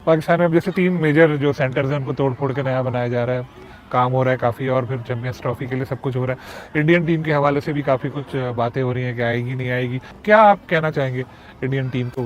पाकिस्तान में अब जैसे 3 मेजर जो सेंटर्स हैं उनको तोड़-फोड़ के नया बनाया जा रहा है, काम हो रहा है काफ़ी और फिर चैंपियंस ट्रॉफी के लिए सब कुछ हो रहा है। इंडियन टीम के हवाले से भी काफ़ी कुछ बातें हो रही हैं कि आएगी, नहीं आएगी। क्या आप कहना चाहेंगे इंडियन टीम को?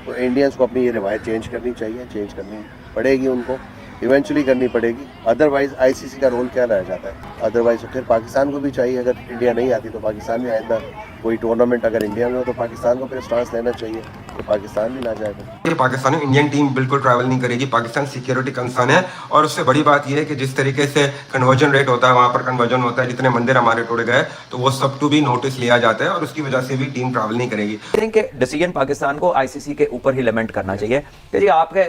तो इंडियंस को अपनी ये रिवायत चेंज करनी चाहिए, चेंज करनी पड़ेगी उनको, इवेंचुअली करनी पड़ेगी। अदरवाइज़ आईसीसी का रोल क्या रह जाता है? अदरवाइज़ फिर पाकिस्तान को भी चाहिए, अगर इंडिया नहीं आती तो पाकिस्तान में आइंदा कोई टूर्नामेंट अगर इंडिया में हो तो पाकिस्तान को फिर स्टांस लेना चाहिए कि पाकिस्तान भी ना जाएगा। ये पाकिस्तान में इंडियन टीम बिल्कुल ट्रैवल नहीं करेगी। पाकिस्तान सिक्योरिटी कंसर्न है और उससे बड़ी बात यह है कि जिस तरीके से कन्वर्जन रेट होता है, वहाँ पर कन्वर्जन होता है, जितने मंदिर हमारे टूट गए तो वो सब टू भी नोटिस लिया जाता है और उसकी वजह से भी टीम ट्रैवल नहीं करेगी। डिसीजन पाकिस्तान को आईसीसी के ऊपर ही लिमिट करना चाहिए कि जी आपके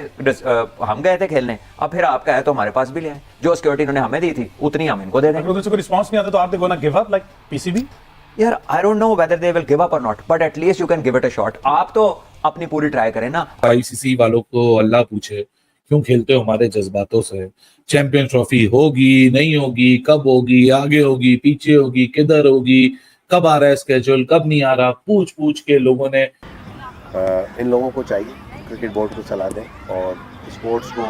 हम गए थे खेलने, अब फिर आपका है तो हमारे पास भी ले आए। जो सिक्योरिटी उन्होंने हमें दी थी उतनी हम इनको दे देंगे। अगर कोई रिस्पांस नहीं आता तो आप gonna give up like PCB? यार I don't know whether they will give up or not, but at least you can give it a shot. आप तो अपनी पूरी ट्राई करें ना। आईसीसी वालों को अल्लाह पूछे क्यों खेलते हो हमारे जज्बातों से। चैंपियंस ट्रॉफी होगी नहीं होगी, कब होगी, आगे होगी पीछे होगी, किधर होगी, कब आ रहा है स्केड्यूल, कब नहीं आ रहा, पूछ पूछ के लोगों ने इन लोगों को चाहिए क्रिकेट बोर्ड को चला दें और स्पोर्ट्स को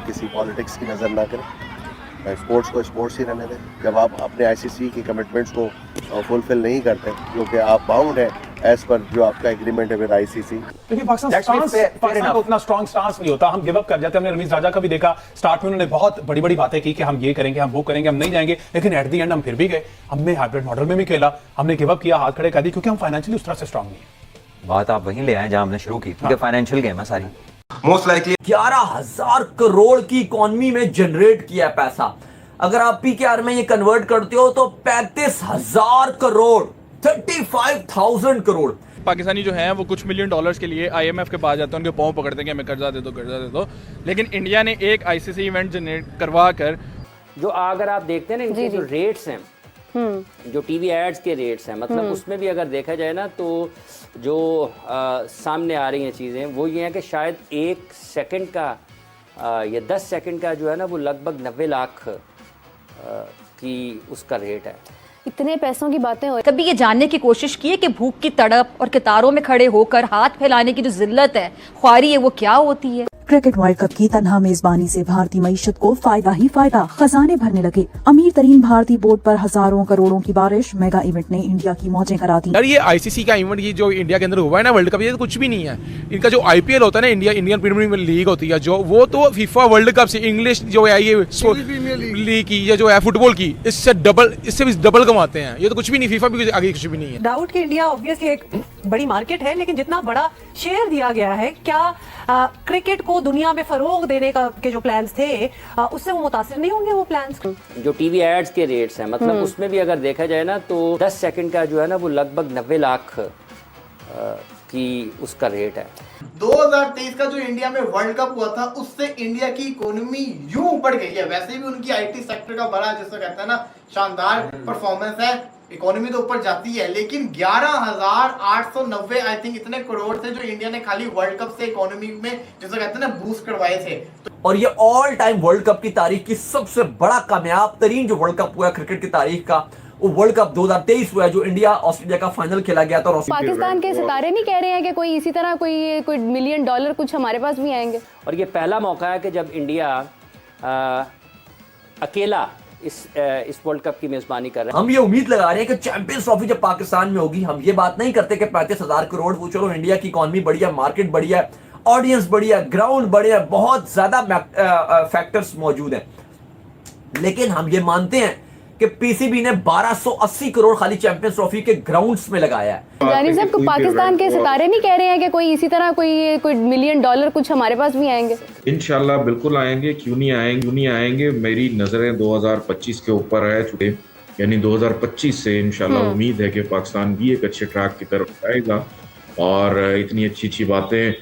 किसी पॉलिटिक्स की नज़र ना करें, स्पोर्ट्स को स्पोर्ट्स ही रहने दें। जब आप अपने आईसीसी की कमिटमेंट्स को फुलफिल नहीं करते क्योंकि आप बाउंड हैं एज पर जो आपका एग्रीमेंट है विद आईसीसी। लेकिन पाकिस्तान को उतना स्ट्रॉन्ग स्टांस नहीं होता, हम गिव अप कर जाते हैं। हमने रमीज राजा का भी देखा, स्टार्ट में उन्होंने बहुत बड़ी बड़ी बातें की कि हम ये करेंगे, हम वो करेंगे, हम नहीं जाएंगे, लेकिन एट द एंड हम फिर भी गए। हमने हाइब्रिड मॉडल में भी खेला, हमने गिव अप किया, हाथ खड़े कर दिए क्योंकि हम फाइनेंशियली उस तरह से स्ट्रॉन्ग नहीं है। बात आप वहीं ले आए जहां हमने शुरू की, क्योंकि फाइनेंशियल गेम है सारी। मोस्ट लाइकली 11,000 करोड़ की इकोनॉमी में जनरेट किया पैसा। अगर आप पीकेआर में ये कन्वर्ट करते हो तो 35,000 करोड़, 35,000 करोड़। पाकिस्तानी जो हैं वो कुछ मिलियन डॉलर्स के लिए आईएमएफ के पास जाते हैं, उनके पाँव पकड़ते हैं कि हमें कर्जा दे दो। लेकिन इंडिया ने एक आईसीसी इवेंट जनरेट करवा कर, जो अगर आप देखते हैं ना इनके जो रेट्स हैं, जो टीवी एड्स के रेट्स हैं, मतलब उसमें भी अगर देखा जाए ना तो जो सामने आ रही हैं चीज़ें वो ये हैं कि शायद 1 सेकंड का या 10 सेकंड का जो है ना वो लगभग 90 लाख की उसका रेट है। इतने पैसों की बातें हो। कभी ये जानने की कोशिश की है कि भूख की तड़प और कतारों में खड़े होकर हाथ फैलाने की जो जिल्लत है, ख्वारी है, वो क्या होती है? क्रिकेट वर्ल्ड कप की तनहा मेजबानी से भारतीय मईशत को फायदा ही फायदा, खजाने भरने लगे। अमीर तरीन भारतीय बोर्ड पर हजारों करोड़ों की बारिश, मेगा इवेंट ने इंडिया की मौजें करा दी। यार ये आईसीसी का इवेंट, ये जो इंडिया के अंदर हुआ है ना वर्ल्ड कप, ये तो कुछ भी नहीं है। इनका जो आईपीएल होता है ना, इंडियन प्रीमियर लीग होती है जो, वो तो फीफा वर्ल्ड कप से इंग्लिश जो है ये लीग की या जो है फुटबॉल की, इससे भी डबल कमाते हैं। ये तो कुछ भी नहीं, फीफा भी आगे कुछ भी नहीं है। डाउट कि इंडिया ऑब्वियसली एक बड़ी मार्केट है, लेकिन जितना बड़ा शेयर दिया गया है, क्या क्रिकेट को दुनिया में फरोग देने का के जो प्लान्स थे उससे वो मुतासिर नहीं होंगे वो प्लान्स? जो टीवी एड्स के रेट्स हैं, मतलब उसमें भी अगर देखा जाए ना तो 10 सेकंड का जो है ना वो लगभग 90 लाख की उसका रेट है। 2023 का जो इंडिया में वर्ल्ड कप हुआ था उससे इंडिया की इकोनॉमी यूं बढ़ गई है। वैसे भी उनकी आईटी सेक्टर का बड़ा, जिसको कहते हैं ना, शानदार परफॉर्मेंस है, इकोनॉमी तो ऊपर जाती है, लेकिन 11,890 आई थिंक इतने करोड़ थे जो इंडिया ने खाली वर्ल्ड कप से इकोनॉमी में, जिसको कहते हैं ना, बूस्ट करवाए थे। और ये ऑल टाइम वर्ल्ड कप की तारीख की सबसे बड़ा कामयाब तरीन जो वर्ल्ड कप हुआ क्रिकेट की तारीख का, वो वर्ल्ड कप 2023 हुआ है जो इंडिया ऑस्ट्रेलिया का फाइनल खेला गया था। पाकिस्तान के सितारे नहीं कह रहे हैं कि कोई इसी तरह कोई मिलियन डॉलर कुछ हमारे पास भी आएंगे। और ये पहला मौका है कि जब इंडिया अकेला इस वर्ल्ड कप की मेजबानी कर रहा है। हम ये उम्मीद लगा रहे हैं कि चैंपियंस ट्रॉफी जब पाकिस्तान में होगी, हम ये बात नहीं करते कि 35,000 करोड़, वो चलो इंडिया की इकोनॉमी बढ़िया, मार्केट बढ़िया, ऑडियंस बढ़िया, ग्राउंड बढ़िया, बहुत ज्यादा फैक्टर्स मौजूद हैं, लेकिन हम ये मानते हैं कि पीसीबी ने 1280 करोड़ खाली चैंपियंस ट्रॉफी के ग्राउंड्स में लगाया है। जानी साहब, पाकिस्तान के सितारे नहीं कह रहे हैं कि कोई इसी तरह कोई मिलियन डॉलर कुछ हमारे पास भी आएंगे? इंशाल्लाह बिल्कुल आएंगे, क्यों नहीं आएंगे। मेरी नजरें 2025 के ऊपर है, चुके यानी 2025 से इंशाल्लाह उम्मीद है कि पाकिस्तान भी एक अच्छे ट्रैक की तरफ आएगा और इतनी अच्छी बातें